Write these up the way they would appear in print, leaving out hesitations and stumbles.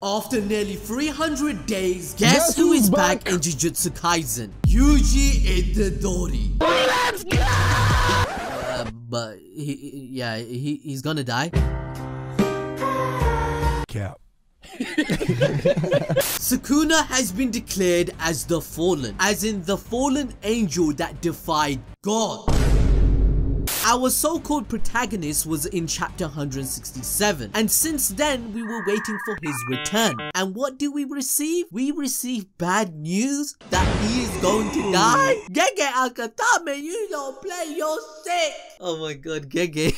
After nearly 300 days, guess who is back in Jujutsu Kaisen? Yuji Itadori. Let's go! But he's gonna die. Cap. Sukuna has been declared as the Fallen, as in the fallen angel that defied God. Our so-called protagonist was in chapter 167, and since then we were waiting for his return. And what do we receive? We receive bad news that he is going to die. Gege Akatame, you don't play, you're sick. Oh my god, Gege.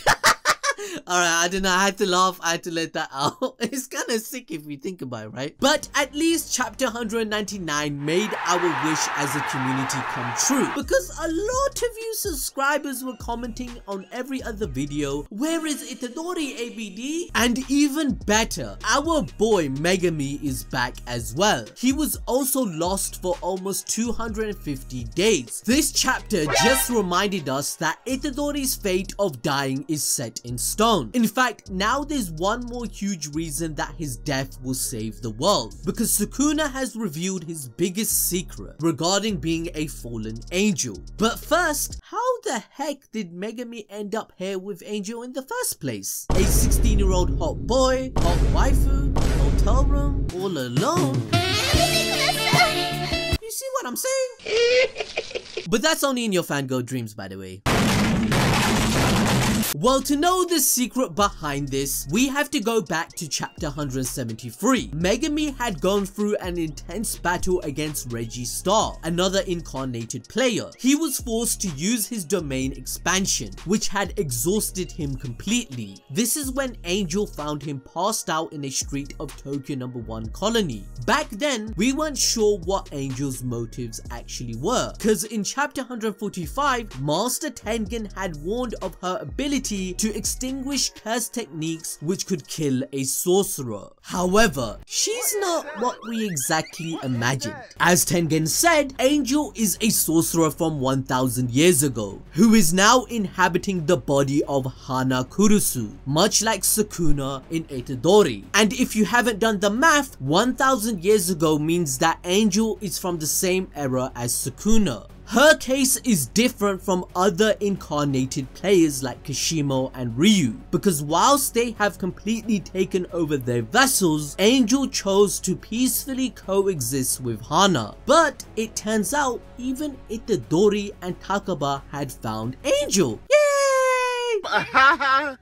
Alright, I don't know, I had to laugh, I had to let that out. It's kind of sick if we think about it, right? But at least chapter 199 made our wish as a community come true, because a lot of you subscribers were commenting on every other video, where is Itadori, ABD? And even better, our boy Megumi is back as well. He was also lost for almost 250 days. This chapter just reminded us that Itadori's fate of dying is set in stone. In fact, now there's one more huge reason that his death will save the world, because Sukuna has revealed his biggest secret regarding being a fallen angel. But first, how the heck did Megumi end up here with Angel in the first place? A 16-year-old hot boy, hot waifu, hotel room, all alone? You see what I'm saying? But that's only in your fangirl dreams, by the way. Well, to know the secret behind this, we have to go back to chapter 173. Megumi had gone through an intense battle against Reggie Star, another incarnated player. He was forced to use his domain expansion, which had exhausted him completely. This is when Angel found him passed out in a street of Tokyo number 1 colony. Back then, we weren't sure what Angel's motives actually were, because in chapter 145, Master Tengen had warned of her ability to extinguish curse techniques which could kill a sorcerer. However, she's not what we exactly imagined. As Tengen said, Angel is a sorcerer from 1000 years ago, who is now inhabiting the body of Hana Kurusu, much like Sukuna in Itadori. And if you haven't done the math, 1000 years ago means that Angel is from the same era as Sukuna. Her case is different from other incarnated players like Kishimo and Ryu, because whilst they have completely taken over their vessels, Angel chose to peacefully coexist with Hana. But it turns out even Itadori and Takaba had found Angel. Yay!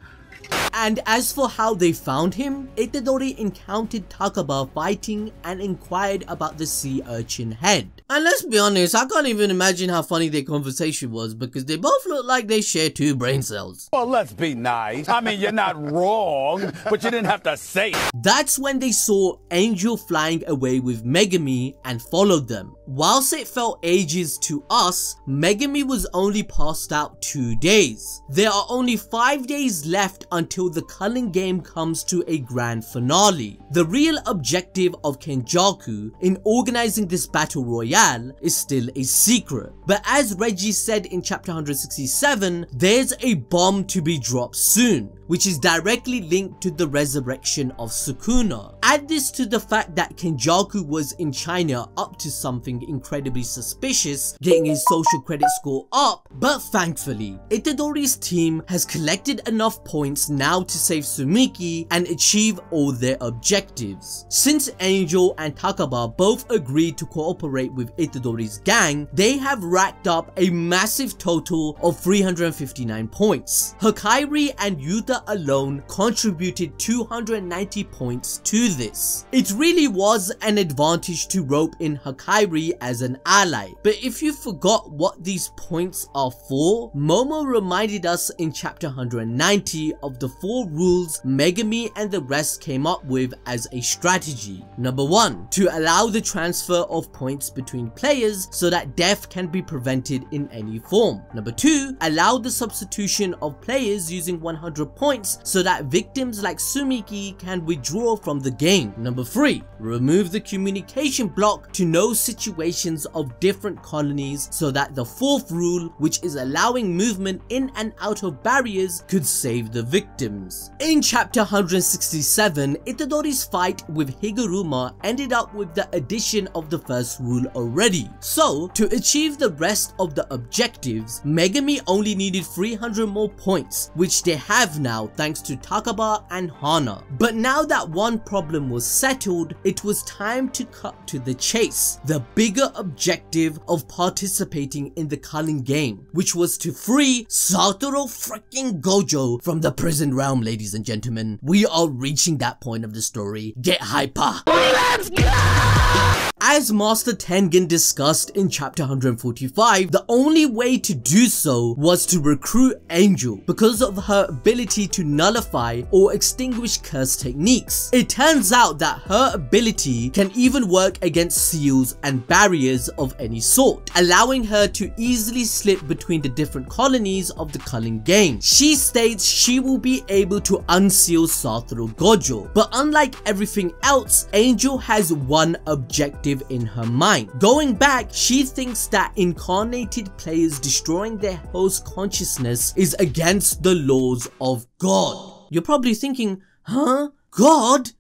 And as for how they found him, Itadori encountered Takaba fighting and inquired about the sea urchin head. And let's be honest, I can't even imagine how funny their conversation was, because they both look like they share 2 brain cells. Well, let's be nice. I mean, you're not wrong, but you didn't have to say it. That's when they saw Angel flying away with Megumi and followed them. Whilst it felt ages to us, Megumi was only passed out 2 days. There are only 5 days left until the Culling Game comes to a grand finale. The real objective of Kenjaku in organizing this battle royale is still a secret. But as Reggie said in chapter 167, there's a bomb to be dropped soon, which is directly linked to the resurrection of Sukuna. Add this to the fact that Kenjaku was in China up to something incredibly suspicious, getting his social credit score up, but thankfully, Itadori's team has collected enough points now to save Sumiki and achieve all their objectives. Since Angel and Takaba both agreed to cooperate with Itadori's gang, they have racked up a massive total of 359 points. Hakairi and Yuta alone contributed 290 points to this. It really was an advantage to rope in Hakairi as an ally, but if you forgot what these points are for, Momo reminded us in chapter 190 of the 4 rules Megumi and the rest came up with as a strategy. Number 1, to allow the transfer of points between players so that death can be prevented in any form. Number 2, allow the substitution of players using 100 points points so that victims like Sumiki can withdraw from the game. Number 3. Remove the communication block to know situations of different colonies so that the 4th rule, which is allowing movement in and out of barriers, could save the victims. In chapter 167, Itadori's fight with Higuruma ended up with the addition of the 1st rule already. So, to achieve the rest of the objectives, Megumi only needed 300 more points, which they have now thanks to Takaba and Hana. But now that one problem was settled, it was time to cut to the chase, the bigger objective of participating in the Culling Game, which was to free Satoru freaking Gojo from the prison realm. Ladies and gentlemen, we are reaching that point of the story. Get hyper. Let's go! As Master Tengen discussed in chapter 145, the only way to do so was to recruit Angel because of her ability to nullify or extinguish curse techniques. It turns out that her ability can even work against seals and barriers of any sort, allowing her to easily slip between the different colonies of the Culling Game. She states she will be able to unseal Satoru Gojo, but unlike everything else, Angel has one objective in her mind. Going back, she thinks that incarnated players destroying their host consciousness is against the laws of God. You're probably thinking, huh? God?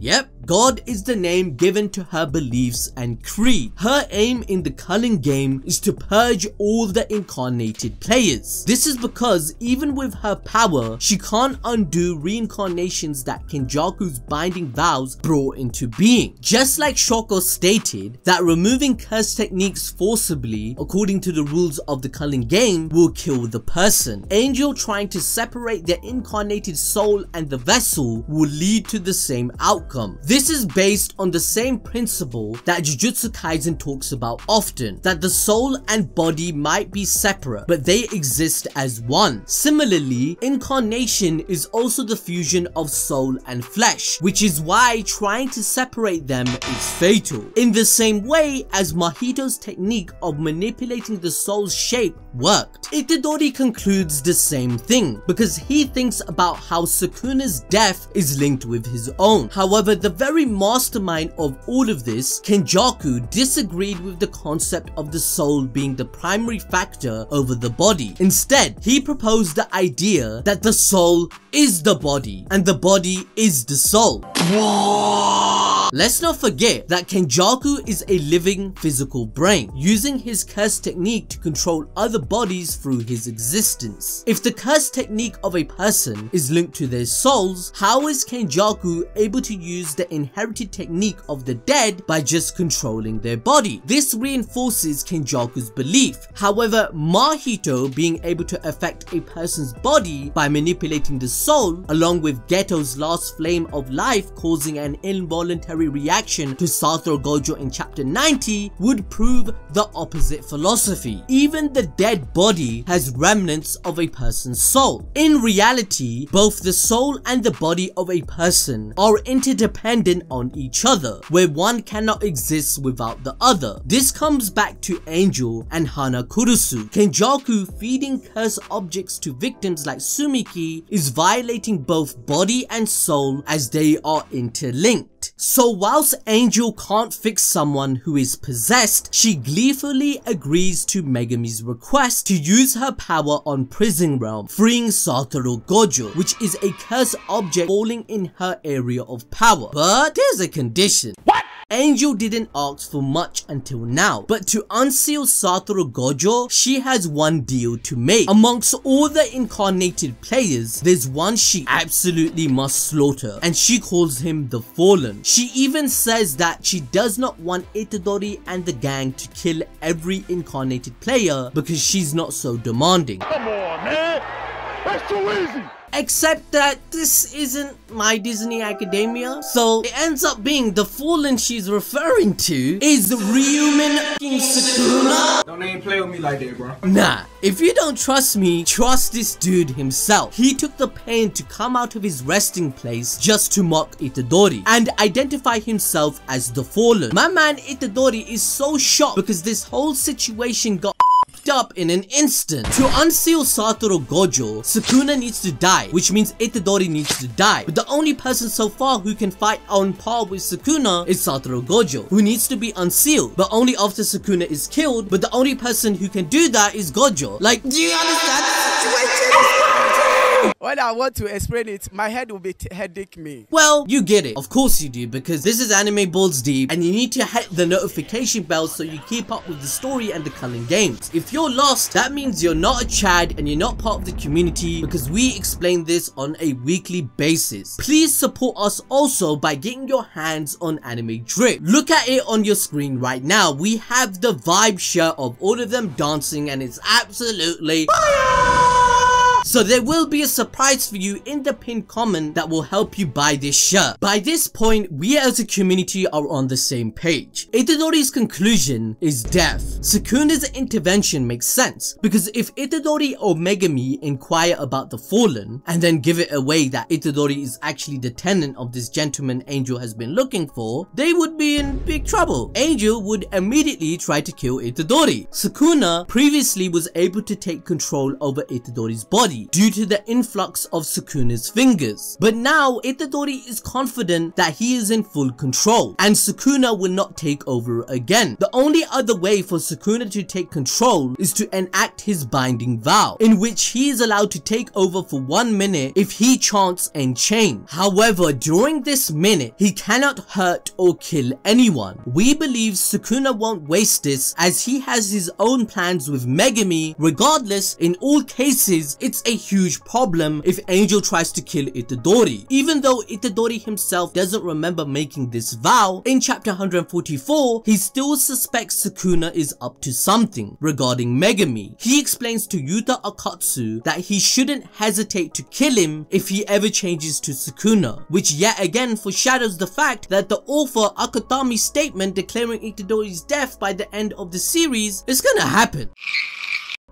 Yep, God is the name given to her beliefs and creed. Her aim in the Culling Game is to purge all the incarnated players. This is because even with her power, she can't undo reincarnations that Kenjaku's binding vows brought into being. Just like Shoko stated, that removing curse techniques forcibly, according to the rules of the Culling Game, will kill the person. Angel trying to separate their incarnated soul and the vessel will lead to the same outcome. This is based on the same principle that Jujutsu Kaisen talks about often, that the soul and body might be separate, but they exist as one. Similarly, incarnation is also the fusion of soul and flesh, which is why trying to separate them is fatal. In the same way as Mahito's technique of manipulating the soul's shape worked, Itadori concludes the same thing, because he thinks about how Sukuna's death is linked with his own. However, the very mastermind of all of this, Kenjaku, disagreed with the concept of the soul being the primary factor over the body. Instead, he proposed the idea that the soul is the body and the body is the soul. Let's not forget that Kenjaku is a living physical brain, using his curse technique to control other bodies through his existence. If the curse technique of a person is linked to their souls, how is Kenjaku able to use the inherited technique of the dead by just controlling their body? This reinforces Kenjaku's belief. However, Mahito being able to affect a person's body by manipulating the soul, along with Geto's last flame of life causing an involuntary reaction to Satoru Gojo in chapter 90, would prove the opposite philosophy. Even the dead body has remnants of a person's soul. In reality, both the soul and the body of a person are interdependent on each other, where one cannot exist without the other. This comes back to Angel and Hana Kurusu. Kenjaku feeding curse objects to victims like Sumiki is violating both body and soul, as they are interlinked. So whilst Angel can't fix someone who is possessed, she gleefully agrees to Megumi's request to use her power on Prison Realm, freeing Satoru Gojo, which is a curse object falling in her area of power. But there's a condition. What? Angel didn't ask for much until now, but to unseal Satoru Gojo, she has one deal to make. Amongst all the incarnated players, there's one she absolutely must slaughter, and she calls him the Fallen. She even says that she does not want Itadori and the gang to kill every incarnated player because she's not so demanding. Come on, man! That's too easy! Except that this isn't My Disney Academia, so it ends up being the Fallen she's referring to is Ryumin Sukuna. Don't even play with me like that, bro. Nah, if you don't trust me, trust this dude himself. He took the pain to come out of his resting place just to mock Itadori and identify himself as the Fallen. My man Itadori is so shocked because this whole situation got up in an instant. To unseal Satoru Gojo, Sukuna needs to die, which means Itadori needs to die. But the only person so far who can fight on par with Sukuna is Satoru Gojo, who needs to be unsealed, but only after Sukuna is killed. But the only person who can do that is Gojo. Like, do you understand the situation? When I want to explain it, my head will be headache me. Well, you get it. Of course you do, because this is anime balls deep and you need to hit the notification bell so you keep up with the story and the Culling Games. If you're lost, that means you're not a Chad and you're not part of the community, because we explain this on a weekly basis. Please support us also by getting your hands on Anime Drip. Look at it on your screen right now. We have the vibe shirt of all of them dancing and it's absolutely fire! So there will be a surprise for you in the pinned comment that will help you buy this shirt. By this point, we as a community are on the same page. Itadori's conclusion is death. Sukuna's intervention makes sense, because if Itadori or Megumi inquire about the fallen and then give it away that Itadori is actually the tenant of this gentleman Angel has been looking for, they would be in big trouble. Angel would immediately try to kill Itadori. Sukuna previously was able to take control over Itadori's body due to the influx of Sukuna's fingers. But now Itadori is confident that he is in full control and Sukuna will not take over again. The only other way for Sukuna to take control is to enact his binding vow, in which he is allowed to take over for 1 minute if he chants End Chain. However, during this minute, he cannot hurt or kill anyone. We believe Sukuna won't waste this as he has his own plans with Megumi. Regardless, in all cases, it's a huge problem if Angel tries to kill Itadori. Even though Itadori himself doesn't remember making this vow, in chapter 144, he still suspects Sukuna is up to something regarding Megumi. He explains to Yuta Akatsu that he shouldn't hesitate to kill him if he ever changes to Sukuna, which yet again foreshadows the fact that the author Akutami's statement declaring Itadori's death by the end of the series is gonna happen.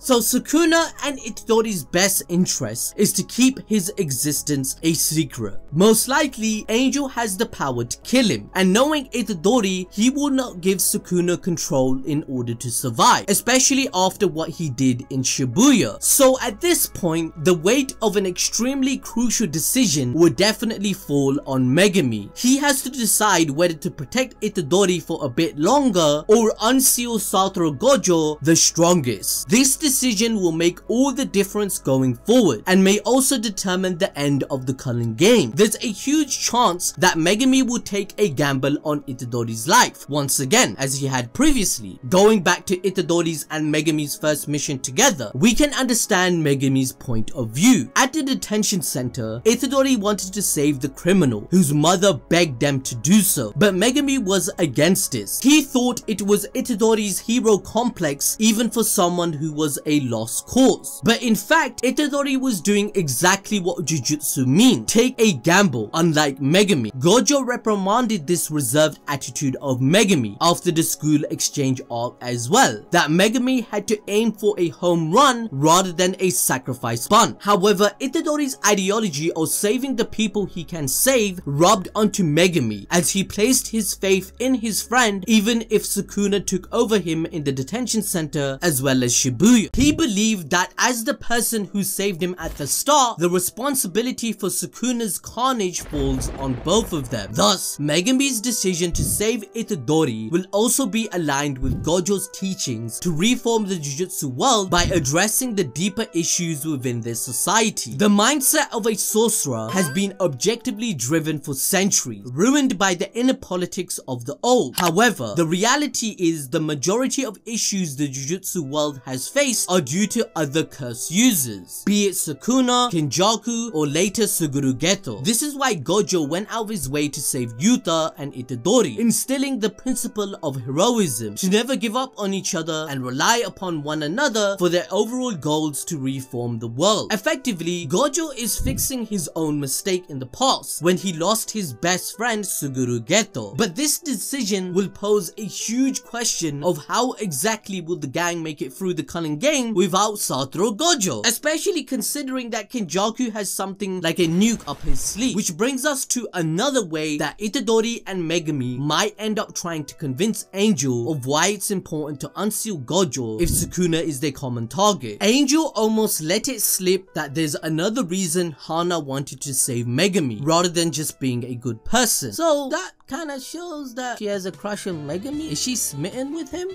So Sukuna and Itadori's best interest is to keep his existence a secret. Most likely, Angel has the power to kill him, and knowing Itadori, he will not give Sukuna control in order to survive, especially after what he did in Shibuya. So at this point, the weight of an extremely crucial decision will definitely fall on Megumi. He has to decide whether to protect Itadori for a bit longer or unseal Satoru Gojo the strongest. This decision will make all the difference going forward and may also determine the end of the Culling Game. There's a huge chance that Megumi will take a gamble on Itadori's life once again, as he had previously. Going back to Itadori's and Megumi's first mission together, we can understand Megumi's point of view. At the detention center, Itadori wanted to save the criminal whose mother begged them to do so, but Megumi was against this. He thought it was Itadori's hero complex even for someone who was a lost cause. But in fact, Itadori was doing exactly what Jujutsu means. Take a gamble, unlike Megumi. Gojo reprimanded this reserved attitude of Megumi after the school exchange arc as well, that Megumi had to aim for a home run rather than a sacrifice bunt. However, Itadori's ideology of saving the people he can save rubbed onto Megumi as he placed his faith in his friend even if Sukuna took over him in the detention center as well as Shibuya. He believed that as the person who saved him at the start, the responsibility for Sukuna's carnage falls on both of them. Thus, Megumi's decision to save Itadori will also be aligned with Gojo's teachings to reform the Jujutsu world by addressing the deeper issues within their society. The mindset of a sorcerer has been objectively driven for centuries, ruined by the inner politics of the old. However, the reality is the majority of issues the Jujutsu world has faced are due to other curse users, be it Sukuna, Kenjaku, or later Suguru Geto. This is why Gojo went out of his way to save Yuta and Itadori, instilling the principle of heroism, to never give up on each other and rely upon one another for their overall goals to reform the world. Effectively, Gojo is fixing his own mistake in the past when he lost his best friend Suguru Geto. But this decision will pose a huge question of how exactly will the gang make it through the Culling game without Satoru Gojo, especially considering that Kenjaku has something like a nuke up his sleeve, which brings us to another way that Itadori and Megumi might end up trying to convince Angel of why it's important to unseal Gojo if Sukuna is their common target. Angel almost let it slip that there's another reason Hana wanted to save Megumi rather than just being a good person. So that kind of shows that she has a crush on Megumi. Is she smitten with him?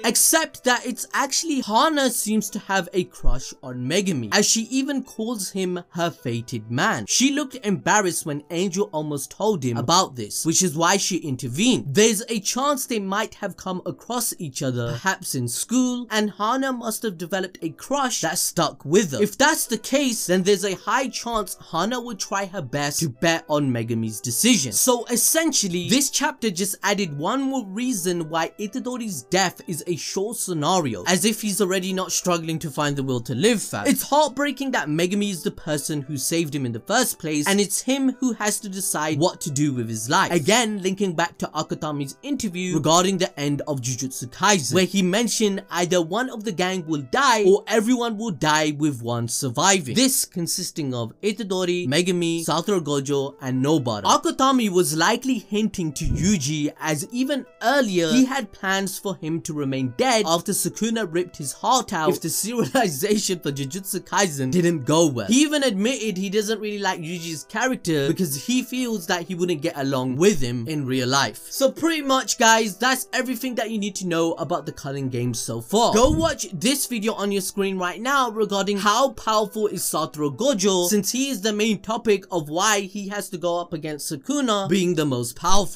Except that it's actually Hana seems to have a crush on Megumi, as she even calls him her fated man. She looked embarrassed when Angel almost told him about this, which is why she intervened. There's a chance they might have come across each other, perhaps in school, and Hana must have developed a crush that stuck with her. If that's the case, then there's a high chance Hana would try her best to bet on Megumi's decision. So essentially, this chapter just added one more reason why Itadori's death is a short scenario, as if he's already not struggling to find the will to live, fam. It's heartbreaking that Megumi is the person who saved him in the first place, and it's him who has to decide what to do with his life. Again, linking back to Akutami's interview regarding the end of Jujutsu Kaisen, where he mentioned either one of the gang will die or everyone will die with one surviving. This consisting of Itadori, Megumi, Satoru Gojo, and Nobara. Akutami was likely hinting to Yuji, as even earlier he had plans for him to remain dead after Sukuna ripped his heart out if the serialization for Jujutsu Kaisen didn't go well. He even admitted he doesn't really like Yuji's character because he feels that he wouldn't get along with him in real life. So pretty much, guys, that's everything that you need to know about the Culling Games so far. Go watch this video on your screen right now regarding how powerful is Satoru Gojo, since he is the main topic of why he has to go up against Sukuna being the most powerful.